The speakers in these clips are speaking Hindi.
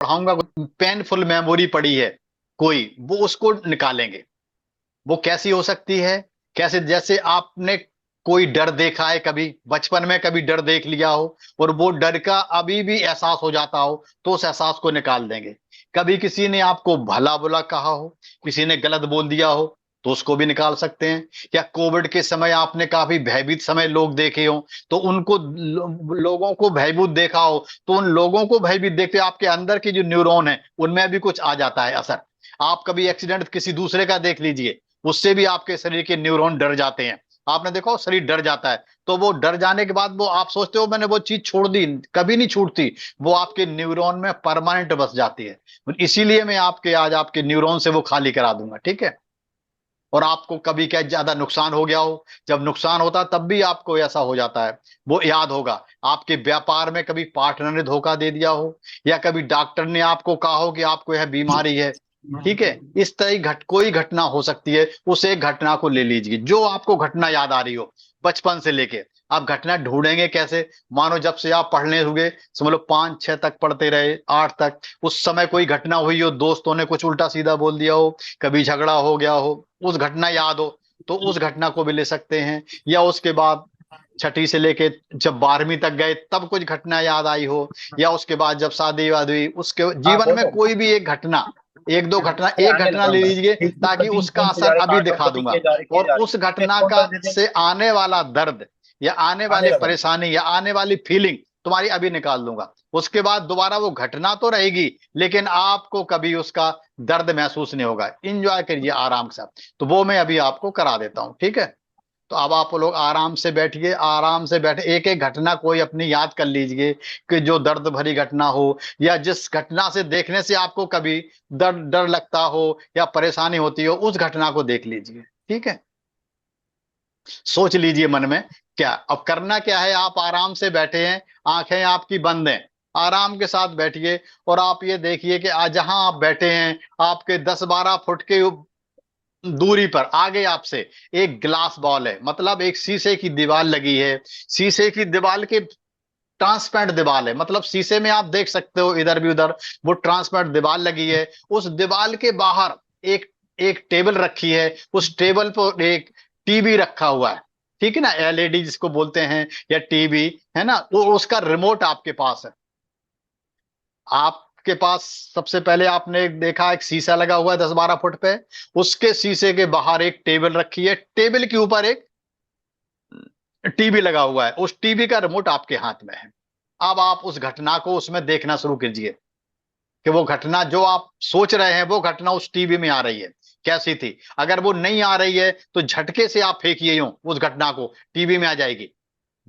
पढ़ाऊंगा, पेनफुल मेमोरी पड़ी है कोई, वो उसको निकालेंगे। वो कैसी हो सकती है? कैसे? जैसे आपने कोई डर देखा है कभी बचपन में, कभी डर देख लिया हो और वो डर का अभी भी एहसास हो जाता हो, तो उस एहसास को निकाल देंगे। कभी किसी ने आपको भला बुला कहा हो, किसी ने गलत बोल दिया हो, तो उसको भी निकाल सकते हैं। या कोविड के समय आपने काफी भयभीत समय लोग देखे हो, तो उनको लोगों को भयभीत देखा हो, तो उन लोगों को भयभीत देखते आपके अंदर के जो न्यूरॉन है उनमें भी कुछ आ जाता है असर। आप कभी एक्सीडेंट किसी दूसरे का देख लीजिए, उससे भी आपके शरीर के न्यूरॉन डर जाते हैं। आपने देखो शरीर डर जाता है, तो वो डर जाने के बाद वो आप सोचते हो मैंने वो चीज छोड़ दी, कभी नहीं छूटती। वो आपके न्यूरॉन में परमानेंट बस जाती है। इसीलिए मैं आपके आज आपके न्यूरॉन से वो खाली करा दूंगा, ठीक है? और आपको कभी क्या ज्यादा नुकसान हो गया हो, जब नुकसान होता है तब भी आपको ऐसा हो जाता है, वो याद होगा। आपके व्यापार में कभी पार्टनर ने धोखा दे दिया हो, या कभी डॉक्टर ने आपको कहा हो कि आपको यह बीमारी है, ठीक है? इस तरह की कोई घटना हो सकती है। उस एक घटना को ले लीजिए जो आपको घटना याद आ रही हो बचपन से लेके। आप घटना ढूंढेंगे कैसे? मानो जब से आप पढ़ने हुए, समझ लो 5 6 तक पढ़ते रहे, 8 तक, उस समय कोई घटना हुई हो, दोस्तों ने कुछ उल्टा सीधा बोल दिया हो, कभी झगड़ा हो गया हो, उस घटना याद हो, तो उस घटना को भी ले सकते हैं। या उसके बाद छठी से लेके जब 12वीं तक गए तब कुछ घटना याद आई हो, या उसके बाद जब शादी वादी हुई उसके हाँ जीवन में बोलो। कोई भी एक घटना, एक दो घटना, अरे एक आने घटना लगा हूँ ले मैं। लीजिए, फेसबुक पर ताकि पिन उसका फोन किए असर जा रहे, अभी कार्टून दिखा पर भी दूंगा। किए जा रहे, किए और जा रहे। उस एक घटना फोन का कर देते हैं। से आने वाला दर्द, या आने आने वाले लगा हूँ। परेशानी, या आने वाली फीलिंग तुम्हारी अभी निकाल दूंगा। उसके बाद दोबारा वो घटना तो रहेगी, लेकिन आपको कभी उसका दर्द महसूस नहीं होगा। इंजॉय करिए आराम से। तो वो मैं अभी आपको करा देता हूँ, ठीक है? तो अब आप लोग आराम से बैठिए, आराम से बैठे, एक एक घटना कोई अपनी याद कर लीजिए कि जो दर्द भरी घटना हो, या जिस घटना से देखने से आपको कभी डर डर लगता हो या परेशानी होती हो, उस घटना को देख लीजिए, ठीक है? सोच लीजिए मन में। क्या अब करना क्या है? आप आराम से बैठे हैं, आंखें आपकी बंद हैं, आराम के साथ बैठिए। और आप ये देखिए कि आज जहां आप बैठे हैं, आपके 10 12 फुट के दूरी पर आगे आपसे एक ग्लास बॉल है, मतलब एक शीशे की दीवार लगी है। शीशे की दीवार के ट्रांसपेरेंट दीवार है, मतलब शीशे में आप देख सकते हो इधर भी उधर। वो ट्रांसपेरेंट दीवार लगी है। उस दीवार के बाहर एक एक टेबल रखी है। उस टेबल पर एक टीवी रखा हुआ है, ठीक है ना? एलईडी जिसको बोलते हैं, या टीवी, है ना? वो उसका रिमोट आपके पास है। आपके पास सबसे पहले आपने देखा एक शीशा लगा हुआ है 10 12 फुट पे। उसके शीशे के बाहर एक टेबल रखी है, टेबल के ऊपर एक टीवी लगा हुआ है, उस टीवी का रिमोट आपके हाथ में है। अब आप उस घटना को उसमें देखना शुरू कीजिए, कि वो घटना जो आप सोच रहे हैं वो घटना उस टीवी में आ रही है, कैसी थी? अगर वो नहीं आ रही है तो झटके से आप फेंकिए यूं उस घटना को, टीवी में आ जाएगी।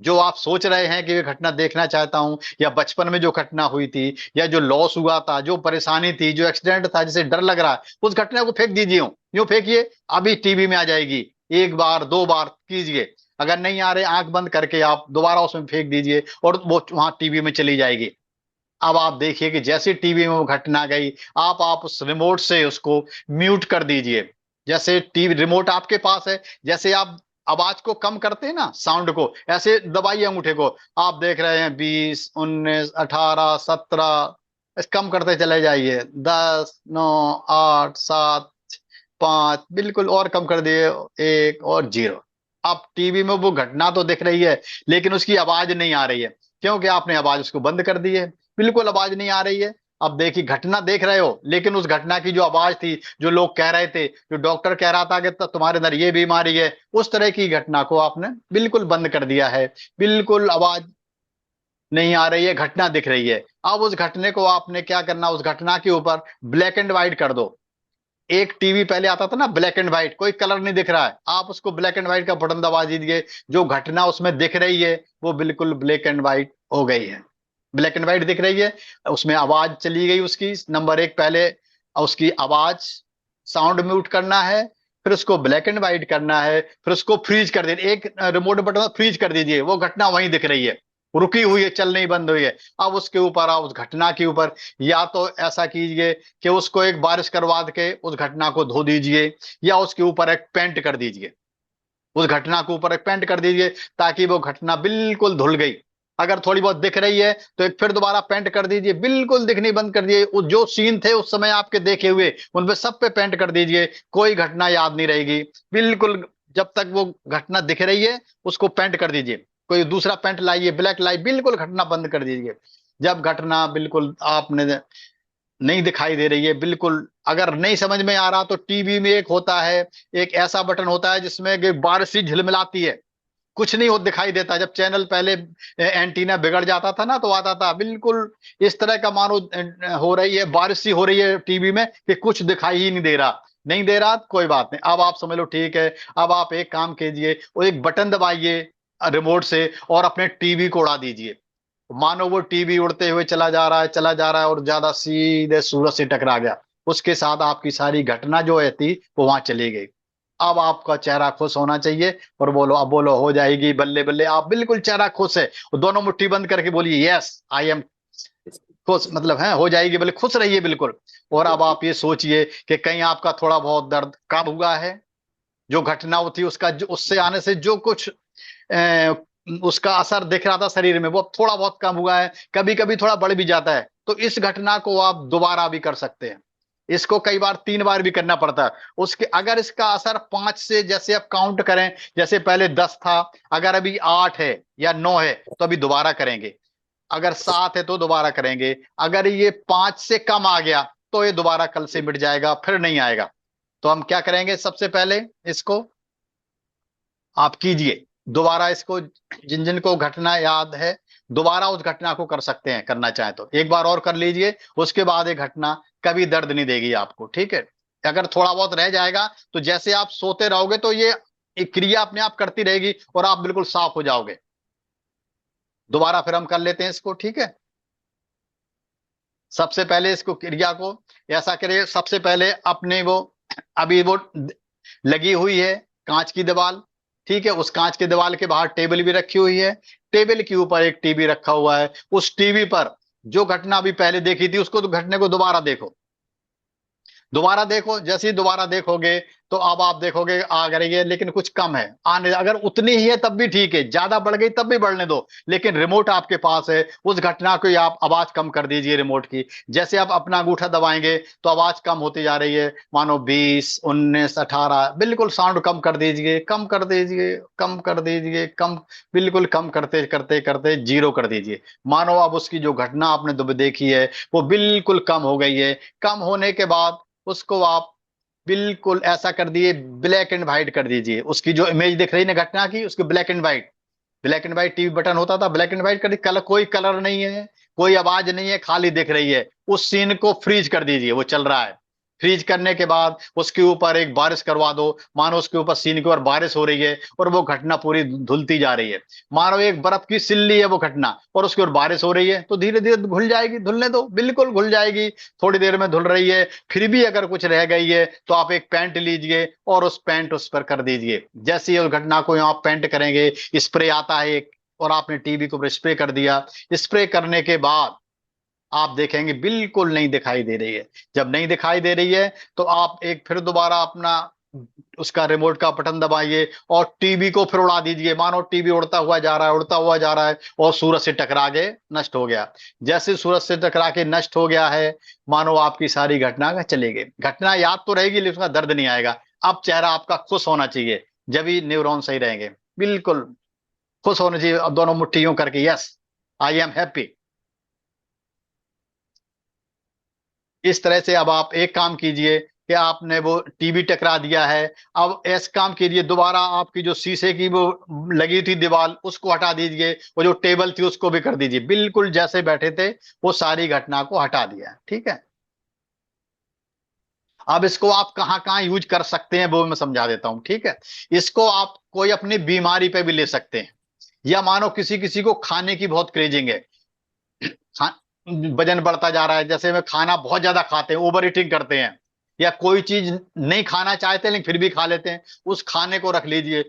जो आप सोच रहे हैं कि ये घटना देखना चाहता हूं, या बचपन में जो घटना हुई थी, या जो लॉस हुआ था, जो परेशानी थी, जो एक्सीडेंट था जिसे डर लग रहा है, उस घटना को फेंक दीजिए, यूं फेंकिए, अभी टीवी में आ जाएगी। एक बार दो बार कीजिए, अगर नहीं आ रहे आंख बंद करके आप दोबारा उसमें फेंक दीजिए, और वो वहां टीवी में चली जाएगी। अब आप देखिए कि जैसे टीवी में वो घटना गई, आप उस रिमोट से उसको म्यूट कर दीजिए। जैसे टीवी रिमोट आपके पास है, जैसे आप आवाज को कम करते हैं ना, साउंड को, ऐसे दबाइए अंगूठे को। आप देख रहे हैं 20 19 18 17, कम करते चले जाइए, 10 9 8 7 5, बिल्कुल और कम कर दिए, 1 और 0। अब टीवी में वो घटना तो दिख रही है, लेकिन उसकी आवाज नहीं आ रही है, क्योंकि आपने आवाज उसको बंद कर दी है। बिल्कुल आवाज नहीं आ रही है। अब देखिए, घटना देख रहे हो, लेकिन उस घटना की जो आवाज थी, जो लोग कह रहे थे, जो डॉक्टर कह रहा था कि तुम्हारे अंदर ये बीमारी है, उस तरह की घटना को आपने बिल्कुल बंद कर दिया है। बिल्कुल आवाज नहीं आ रही है, घटना दिख रही है। अब उस घटने को आपने क्या करना, उस घटना के ऊपर ब्लैक एंड व्हाइट कर दो। एक टीवी पहले आता था ना ब्लैक एंड व्हाइट, कोई कलर नहीं दिख रहा है, आप उसको ब्लैक एंड व्हाइट का बटन दबा दीजिए। जो घटना उसमें दिख रही है वो बिल्कुल ब्लैक एंड व्हाइट हो गई है, ब्लैक एंड व्हाइट दिख रही है। उसमें आवाज चली गई उसकी, नंबर एक पहले उसकी आवाज, साउंड म्यूट करना है, फिर उसको ब्लैक एंड व्हाइट करना है, फिर उसको फ्रीज कर दीजिए, एक रिमोट बटन फ्रीज कर दीजिए, वो घटना वहीं दिख रही है, रुकी हुई है, चल नहीं, बंद हुई है। अब उसके ऊपर आप उस घटना के ऊपर, या तो ऐसा कीजिए कि उसको एक बारिश करवा के उस घटना को धो दीजिए, या उसके ऊपर एक पेंट कर दीजिए, उस घटना के ऊपर एक पेंट कर दीजिए, ताकि वो घटना बिल्कुल धुल गई। अगर थोड़ी बहुत दिख रही है तो एक फिर दोबारा पेंट कर दीजिए, बिल्कुल दिखनी बंद कर दीजिए। जो सीन थे उस समय आपके देखे हुए, उन पे सब पे पेंट कर दीजिए, कोई घटना याद नहीं रहेगी बिल्कुल। जब तक वो घटना दिख रही है उसको पेंट कर दीजिए, कोई दूसरा पेंट लाइए, ब्लैक लाइट, बिल्कुल घटना बंद कर दीजिए। जब घटना बिल्कुल आपने नहीं दिखाई दे रही है बिल्कुल, अगर नहीं समझ में आ रहा तो टीवी में एक होता है, एक ऐसा बटन होता है जिसमें कि बारिश सी झिलमिलाती है, कुछ नहीं हो दिखाई देता। जब चैनल पहले एंटीना बिगड़ जाता था ना तो आता था बिल्कुल इस तरह का, मानो हो रही है बारिश सी हो रही है टीवी में कि कुछ दिखाई ही नहीं दे रहा। नहीं दे रहा, कोई बात नहीं, अब आप समझ लो ठीक है। अब आप एक काम कीजिए, वो एक बटन दबाइए रिमोट से और अपने टीवी को उड़ा दीजिए। मानो वो टीवी उड़ते हुए चला जा रहा है, चला जा रहा है और ज्यादा सीधे सूरज से टकरा गया। उसके साथ आपकी सारी घटना जो है थी वो वहां चली गई। अब आपका चेहरा खुश होना चाहिए और बोलो, अब बोलो हो जाएगी, बल्ले बल्ले, आप बिल्कुल चेहरा खुश है, दोनों मुट्ठी बंद करके बोलिए यस आई एम खुश, मतलब है हो जाएगी, बोले खुश रहिए बिल्कुल। और अब आप ये सोचिए कि कहीं आपका थोड़ा बहुत दर्द कब हुआ है, जो घटना थी उसका, जो उससे आने से जो कुछ उसका असर दिख रहा था शरीर में, वो अब थोड़ा बहुत कम हुआ है, कभी कभी थोड़ा बढ़ भी जाता है, तो इस घटना को आप दोबारा भी कर सकते हैं। इसको कई बार 3 बार भी करना पड़ता है। उसके अगर इसका असर 5 से, जैसे आप काउंट करें, जैसे पहले 10 था, अगर अभी 8 है या 9 है तो अभी दोबारा करेंगे, अगर 7 है तो दोबारा करेंगे, अगर ये 5 से कम आ गया तो ये दोबारा कल से मिट जाएगा, फिर नहीं आएगा। तो हम क्या करेंगे, सबसे पहले इसको आप कीजिए दोबारा इसको, जिन जिन को घटना याद है दोबारा उस घटना को कर सकते हैं, करना चाहे तो एक बार और कर लीजिए, उसके बाद ये घटना कभी दर्द नहीं देगी आपको, ठीक है। अगर थोड़ा बहुत रह जाएगा तो जैसे आप सोते रहोगे तो ये एक क्रिया अपने आप करती रहेगी और आप बिल्कुल साफ हो जाओगे। दोबारा फिर हम कर लेते हैं इसको, ठीक है। सबसे पहले इसको क्रिया को ऐसा करिए, सबसे पहले अपने वो, अभी वो लगी हुई है कांच की दीवार, ठीक है, उस कांच की दीवार के बाहर टेबल भी रखी हुई है, टेबल के ऊपर एक टीवी रखा हुआ है, उस टीवी पर जो घटना अभी पहले देखी थी उसको, तो घटने को दोबारा देखो, दोबारा देखो। जैसे ही दोबारा देखोगे तो अब आप देखोगे आ रही है, लेकिन कुछ कम है आने, अगर उतनी ही है तब भी ठीक है, ज्यादा बढ़ गई तब भी बढ़ने दो, लेकिन रिमोट आपके पास है, उस घटना को आप आवाज कम कर दीजिए रिमोट की। जैसे आप अपना अंगूठा दबाएंगे तो आवाज कम होती जा रही है, मानो 20, 19, 18, बिल्कुल साउंड कम कर दीजिए, कम कर दीजिए, कम कर दीजिए, कम, बिल्कुल कम करते करते करते जीरो कर दीजिए। मानो अब उसकी जो घटना आपने देखी है वो बिल्कुल कम हो गई है। कम होने के बाद उसको आप बिल्कुल ऐसा कर दिए, ब्लैक एंड व्हाइट कर दीजिए, उसकी जो इमेज दिख रही है ना घटना की, उसकी black and white, black and white TV button होता था, ब्लैक एंड व्हाइट कर दी, कलर, कोई कलर नहीं है, कोई आवाज नहीं है, खाली दिख रही है। उस सीन को फ्रीज कर दीजिए, वो चल रहा है, फ्रीज करने के बाद उसके ऊपर एक बारिश करवा दो, मानो उसके ऊपर सीन के ऊपर बारिश हो रही है और वो घटना पूरी धुलती जा रही है, मानो एक बर्फ की सिल्ली है वो घटना और उसके ऊपर बारिश हो रही है, तो धीरे धीरे घुल जाएगी, धुलने दो, बिल्कुल घुल जाएगी, थोड़ी देर में धुल रही है। फिर भी अगर कुछ रह गई है तो आप एक पेंट लीजिए और उस पेंट उस पर कर दीजिए। जैसे ही उस घटना को यहाँ पेंट करेंगे, स्प्रे आता है एक, और आपने टीवी को स्प्रे कर दिया, स्प्रे करने के बाद आप देखेंगे बिल्कुल नहीं दिखाई दे रही है। जब नहीं दिखाई दे रही है तो आप एक फिर दोबारा अपना उसका रिमोट का बटन दबाइए और टीवी को फिर उड़ा दीजिए, मानो टीवी उड़ता हुआ जा रहा है, उड़ता हुआ जा रहा है और सूरज से टकरा के नष्ट हो गया। जैसे सूरज से टकरा के नष्ट हो गया है, मानो आपकी सारी घटना का चली गई, घटना याद तो रहेगी लेकिन उसका दर्द नहीं आएगा। अब चेहरा आपका खुश होना चाहिए, जब ही न्यूरॉन सही रहेंगे, बिल्कुल खुश होना चाहिए। अब दोनों मुट्ठियों करके यस आई एम हैप्पी, इस तरह से अब आप एक काम कीजिए कि आपने वो टीवी टकरा दिया है, अब ऐसा काम कीजिए दोबारा आपकी जो शीशे की वो लगी थी दीवार उसको हटा दीजिए, वो जो टेबल थी उसको भी कर दीजिए, बिल्कुल जैसे बैठे थे वो सारी घटना को हटा दिया, ठीक है। अब इसको आप कहाँ कहाँ यूज कर सकते हैं वो मैं समझा देता हूं, ठीक है। इसको आप कोई अपनी बीमारी पे भी ले सकते हैं, या मानो किसी किसी को खाने की बहुत क्रेजिंग है, खा- वजन बढ़ता जा रहा है, जैसे में खाना बहुत ज्यादा खाते हैं, ओवर ईटिंग करते हैं, या कोई चीज नहीं खाना चाहते लेकिन फिर भी खा लेते हैं, उस खाने को रख लीजिए,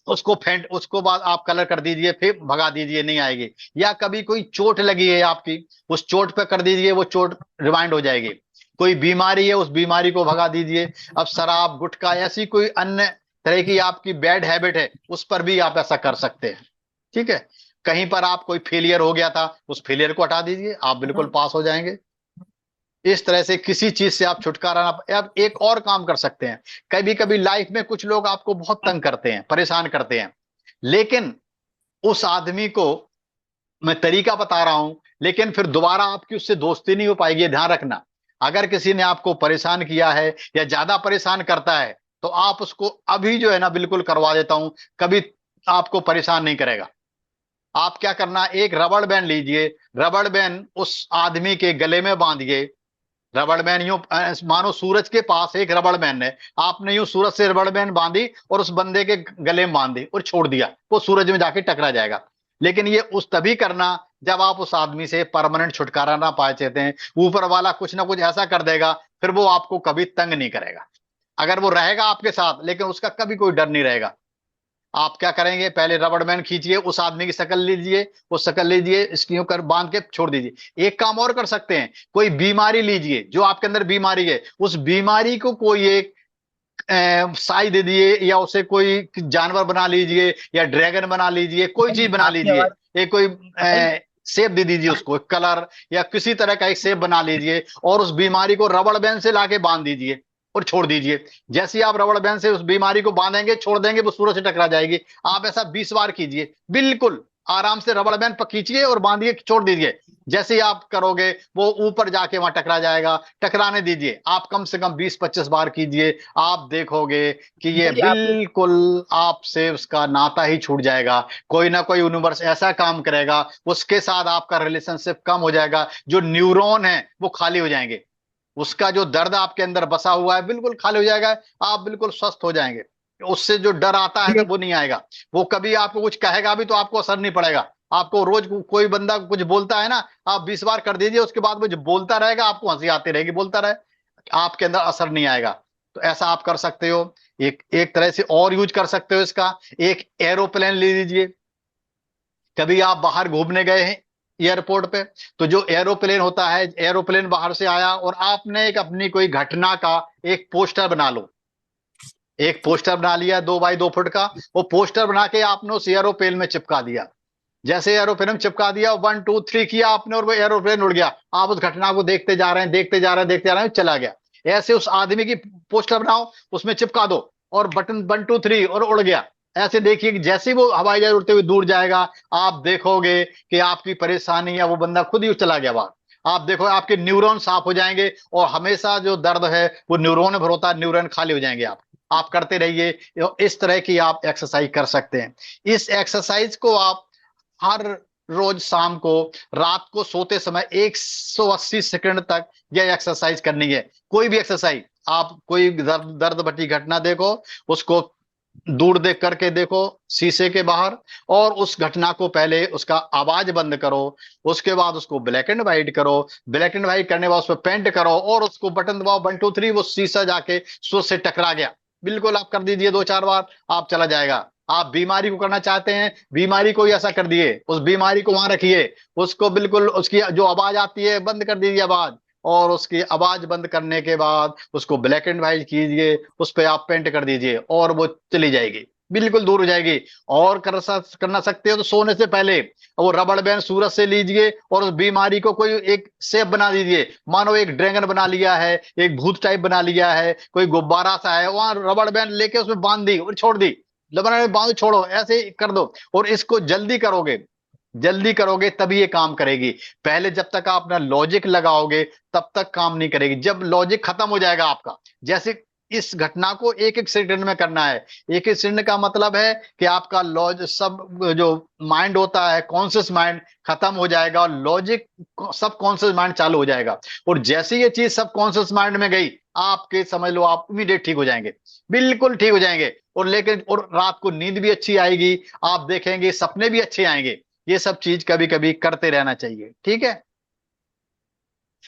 उसको फेंट, उसको बाद आप कलर कर दीजिए, फिर भगा दीजिए, नहीं आएगी। या कभी कोई चोट लगी है आपकी, उस चोट पे कर दीजिए, वो चोट रिमाइंड हो जाएगी। कोई बीमारी है, उस बीमारी को भगा दीजिए। अब शराब गुटखा ऐसी कोई अन्य तरह की आपकी बैड हैबिट है, उस पर भी आप ऐसा कर सकते हैं, ठीक है। कहीं पर आप कोई फेलियर हो गया था, उस फेलियर को हटा दीजिए, आप बिल्कुल पास हो जाएंगे। इस तरह से किसी चीज से आप छुटकारा ना। अब एक और काम कर सकते हैं, कभी कभी लाइफ में कुछ लोग आपको बहुत तंग करते हैं, परेशान करते हैं, लेकिन उस आदमी को मैं तरीका बता रहा हूं, लेकिन फिर दोबारा आपकी उससे दोस्ती नहीं हो पाएगी, ये ध्यान रखना। अगर किसी ने आपको परेशान किया है या ज्यादा परेशान करता है, तो आप उसको अभी जो है ना बिल्कुल करवा देता हूं, कभी आपको परेशान नहीं करेगा। आप क्या करना, एक रबड़ बैंड लीजिए, रबड़ बैंड उस आदमी के गले में बांधिए। रबड़ बैंड यूं मानो सूरज के पास एक रबड़ बैंड है, आपने यूं सूरज से रबड़ बैंड बांधी और उस बंदे के गले में बांध दी और छोड़ दिया, वो सूरज में जाके टकरा जाएगा। लेकिन ये उस तभी करना जब आप उस आदमी से परमानेंट छुटकारा ना पाए चाहते हैं। ऊपर वाला कुछ ना कुछ ऐसा कर देगा, फिर वो आपको कभी तंग नहीं करेगा। अगर वो रहेगा आपके साथ, लेकिन उसका कभी कोई डर नहीं रहेगा। आप क्या करेंगे, पहले रबड़ बैंड खींचिए, उस आदमी की शक्ल लीजिए, वो शक्ल लीजिए, इसकी यूं कर बांध के छोड़ दीजिए। एक काम और कर सकते हैं, कोई बीमारी लीजिए, जो आपके अंदर बीमारी है, उस बीमारी को कोई एक साई दे दिए, या उसे कोई जानवर बना लीजिए, या ड्रैगन बना लीजिए, कोई भाई चीज बना आपकी लीजिए। आवाज। एक कोई भाई शेप दे दीजिए उसको, कलर या किसी तरह का एक शेप बना लीजिए, और उस बीमारी को रबड़ बैंड से लाके बांध दीजिए और छोड़ दीजिए। जैसे ही आप रबड़ बैंड से उस बीमारी को बांधेंगे, छोड़ देंगे, वो सूरज से टकरा जाएगी। आप ऐसा 20 बार कीजिए, बिल्कुल आराम से रबड़ बैंड पर खींचिए और बांधिए, छोड़ दीजिए। जैसे ही आप करोगे, वो ऊपर जाके वहां टकरा जाएगा। टकराने दीजिए, आप कम से कम 20-25 बार कीजिए। आप देखोगे कि ये भाई आपकी। बिल्कुल आपसे उसका नाता ही छूट जाएगा। कोई ना कोई यूनिवर्स ऐसा काम करेगा, उसके साथ आपका रिलेशनशिप कम हो जाएगा, जो न्यूरॉन है वो खाली हो जाएंगे, उसका जो दर्द आपके अंदर बसा हुआ है बिल्कुल खाली हो जाएगा। आप बिल्कुल स्वस्थ हो जाएंगे। उससे जो डर आता है भाई वो नहीं आएगा। वो कभी आपको कुछ कहेगा भी तो आपको असर नहीं पड़ेगा। आपको रोज कोई बंदा कुछ बोलता है ना, आप 20 बार कर दीजिए, उसके बाद वो जो बोलता रहेगा, आपको हंसी आती रहेगी, बोलता रहे, आपके अंदर असर नहीं आएगा। तो ऐसा आप कर सकते हो। एक एक तरह से और यूज कर सकते हो इसका, एक एरोप्लेन ले लीजिए। कभी आप बाहर घूमने गए हैं एयरपोर्ट पे, तो जो एरोप्लेन होता है, एरोप्लेन बाहर से आया और आपने एक अपनी कोई घटना का एक पोस्टर बना लो। एक पोस्टर बना लिया 2 बाई 2 फुट का, वो पोस्टर बना के आपने उस एरोप्लेन में चिपका दिया। जैसे एरोप्लेन में चिपका दिया, 1 2 3 किया आपने, और वो एरोप्लेन उड़ गया। आप उस घटना को देखते जा रहे हैं, देखते जा रहे हैं, देखते जा रहे हैं, चला गया। ऐसे उस आदमी की पोस्टर बनाओ, उसमें चिपका दो, और बटन 1 2 3 और उड़ गया। ऐसे देखिए कि जैसे ही वो हवाई जहाज उड़ते हुए दूर जाएगा, आप देखोगे कि आपकी परेशानी या वो बंदा खुद ही चला गया बाहर। आप देखो आपके न्यूरॉन साफ हो जाएंगे, और हमेशा जो दर्द है वो न्यूरॉन भर होता है, न्यूरॉन खाली हो जाएंगे। आप करते रहिए। इस तरह की आप एक्सरसाइज कर सकते हैं। इस एक्सरसाइज को आप हर रोज शाम को, रात को सोते समय 180 सेकंड तक यह एक्सरसाइज करनी है। कोई भी एक्सरसाइज, आप कोई दर्द भरी घटना देखो, उसको दूर देख करके देखो, शीशे के बाहर, और उस घटना को पहले उसका आवाज बंद करो। उसके बाद उसको ब्लैक एंड व्हाइट करो। ब्लैक एंड व्हाइट करने के बाद उस पर पेंट करो, और उसको बटन दबाओ 1 2 3, वो शीशा जाके सूरज से टकरा गया। बिल्कुल आप कर दीजिए 2 4 बार, आप चला जाएगा। आप बीमारी को करना चाहते हैं, बीमारी को ही ऐसा कर दिए, उस बीमारी को वहां रखिए, उसको बिल्कुल उसकी जो आवाज आती है बंद कर दीजिए आवाज। और उसकी आवाज बंद करने के बाद उसको ब्लैक एंड व्हाइट कीजिए, उस पे आप पेंट कर दीजिए, और वो चली जाएगी, बिल्कुल दूर हो जाएगी। और करना सकते हो तो सोने से पहले वो रबड़ बैंड सूरज से लीजिए, और उस बीमारी को कोई एक शेप बना दीजिए। मानो एक ड्रैगन बना लिया है, एक भूत टाइप बना लिया है, कोई गुब्बारा सा है, वहां रबड़ बैंड लेके उसमें बांध दी और छोड़ दी। रबड़ बैंड बांध छोड़ो, ऐसे ही कर दो। और इसको जल्दी करोगे, जल्दी करोगे तभी ये काम करेगी। पहले जब तक आप अपना लॉजिक लगाओगे, तब तक काम नहीं करेगी। जब लॉजिक खत्म हो जाएगा आपका, जैसे इस घटना को एक एक सेकंड में करना है। एक एक सेकंड का मतलब है कि आपका लॉज सब जो माइंड होता है, कॉन्शियस माइंड खत्म हो जाएगा, और लॉजिक सब कॉन्शियस माइंड चालू हो जाएगा। और जैसे ये चीज सब कॉन्शियस माइंड में गई, आपके समझ लो आप इमीडिएट ठीक हो जाएंगे, बिल्कुल ठीक हो जाएंगे। और लेकिन और रात को नींद भी अच्छी आएगी, आप देखेंगे सपने भी अच्छे आएंगे। ये सब चीज कभी कभी करते रहना चाहिए, ठीक है।